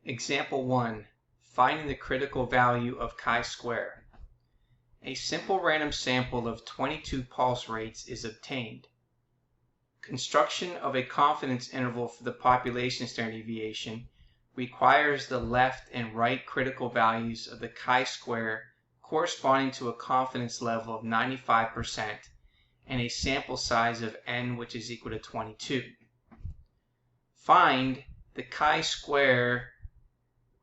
Example 1. Finding the critical value of chi-square. A simple random sample of 22 pulse rates is obtained. Construction of a confidence interval for the population standard deviation requires the left and right critical values of the chi-square corresponding to a confidence level of 95% and a sample size of n which is equal to 22. Find the chi-square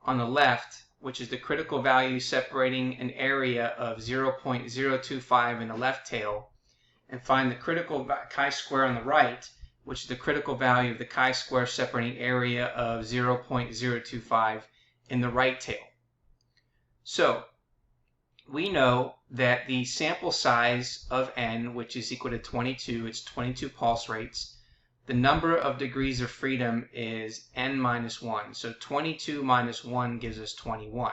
on the left, which is the critical value separating an area of 0.025 in the left tail, and find the critical chi-square on the right, which is the critical value of the chi-square separating area of 0.025 in the right tail. So we know that the sample size of n, which is equal to 22, it's 22 pulse rates. The number of degrees of freedom is n minus 1. So 22 minus 1 gives us 21.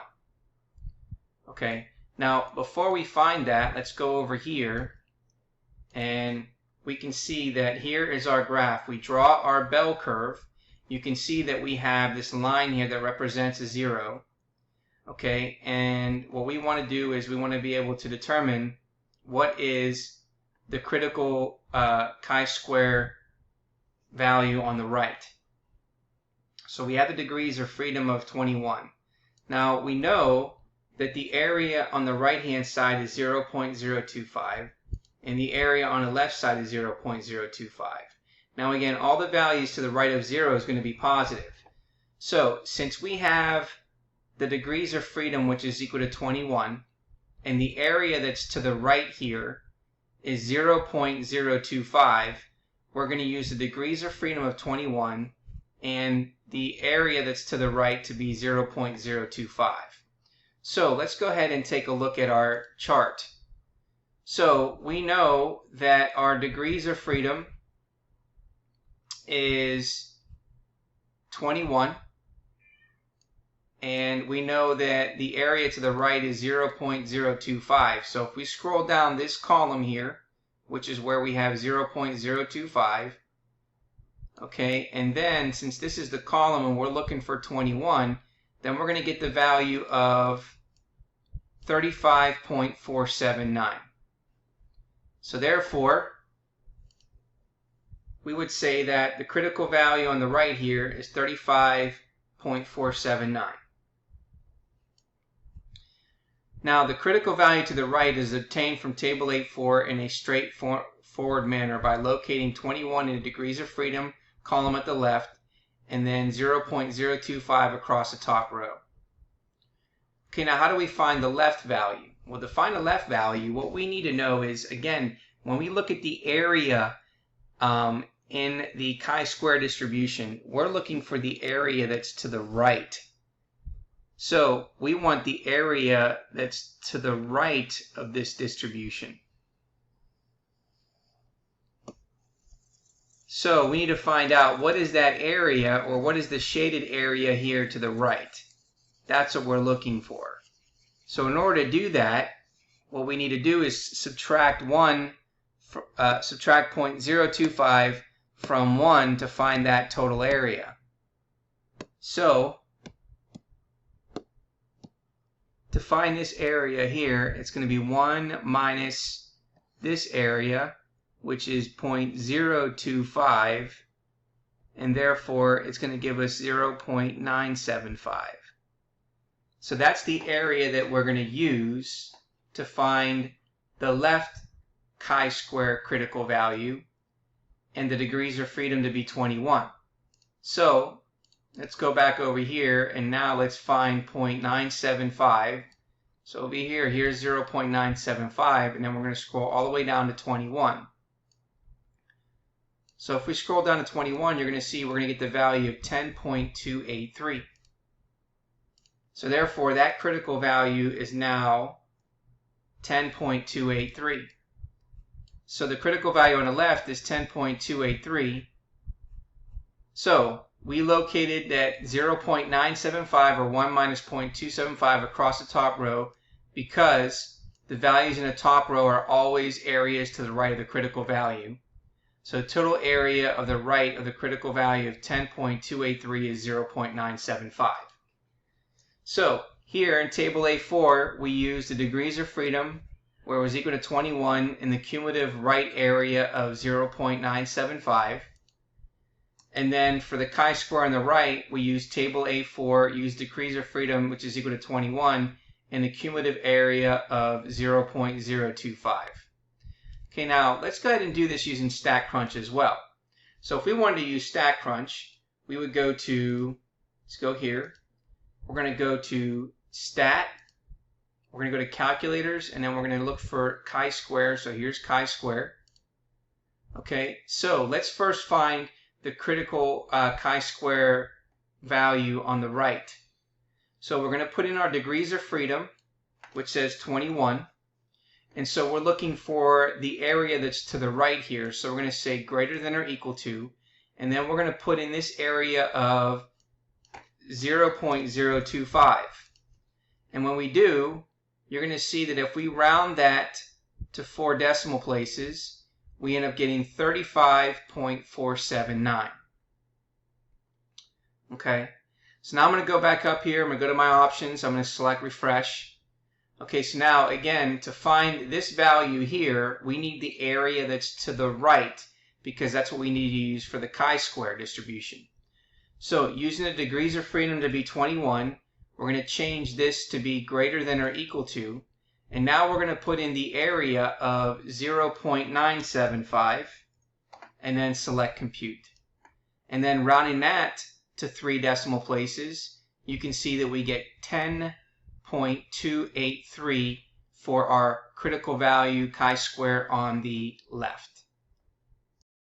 Okay, now before we find that, let's go over here and we can see that here is our graph. We draw our bell curve. You can see that we have this line here that represents a 0. Okay, and what we want to do is we want to be able to determine what is the critical chi-square value on the right. So we have the degrees of freedom of 21. Now we know that the area on the right hand side is 0.025 and the area on the left side is 0.025. Now again, all the values to the right of 0 is going to be positive. So since we have the degrees of freedom which is equal to 21 and the area that's to the right here is 0.025, we're going to use the degrees of freedom of 21 and the area that's to the right to be 0.025. So let's go ahead and take a look at our chart. So we know that our degrees of freedom is 21 and we know that the area to the right is 0.025. So if we scroll down this column here, which is where we have 0.025, okay, and then since this is the column and we're looking for 21, then we're going to get the value of 35.479. So therefore, we would say that the critical value on the right here is 35.479. Now, the critical value to the right is obtained from Table 8.4 in a straightforward manner by locating 21 in the degrees of freedom column at the left and then 0.025 across the top row. Okay, now how do we find the left value? Well, to find the left value, what we need to know is, again, when we look at the area in the chi-square distribution, we're looking for the area that's to the right. So we want the area that's to the right of this distribution. So we need to find out what is that area, or what is the shaded area here to the right. That's what we're looking for. So in order to do that, what we need to do is subtract 0.025 from 1 to find that total area. So to find this area here, it's going to be 1 minus this area, which is 0.025, and therefore it's going to give us 0.975. So that's the area that we're going to use to find the left chi-square critical value and the degrees of freedom to be 21. So let's go back over here and now let's find 0.975. So over here, here's 0.975, and then we're going to scroll all the way down to 21. So if we scroll down to 21, you're going to see we're going to get the value of 10.283. So therefore, that critical value is now 10.283. So the critical value on the left is 10.283. So we located that 0.975 or 1 minus 0.275 across the top row because the values in the top row are always areas to the right of the critical value. So total area of the right of the critical value of 10.283 is 0.975. So here in table A4, we use the degrees of freedom, where it was equal to 21, and the cumulative right area of 0.975. And then for the chi-square on the right, we use table A4, use degrees of freedom, which is equal to 21, and the cumulative area of 0.025. Okay, now let's go ahead and do this using StatCrunch as well. So if we wanted to use StatCrunch, we would go to, let's go here. We're going to go to Stat. We're going to go to Calculators, and then we're going to look for chi-square. So here's chi-square. Okay, so let's first find the critical chi-square value on the right. So we're going to put in our degrees of freedom, which says 21. And so we're looking for the area that's to the right here. So we're going to say greater than or equal to. And then we're going to put in this area of 0.025. And when we do, you're going to see that if we round that to 4 decimal places, we end up getting 35.479. Okay, so now I'm going to go back up here. I'm going to go to my options. I'm going to select refresh. Okay, so now again, to find this value here, we need the area that's to the right, because that's what we need to use for the chi-square distribution. So using the degrees of freedom to be 21, we're going to change this to be greater than or equal to. And now we're going to put in the area of 0.975 and then select compute. And then rounding that to 3 decimal places, you can see that we get 10.283 for our critical value chi-square on the left.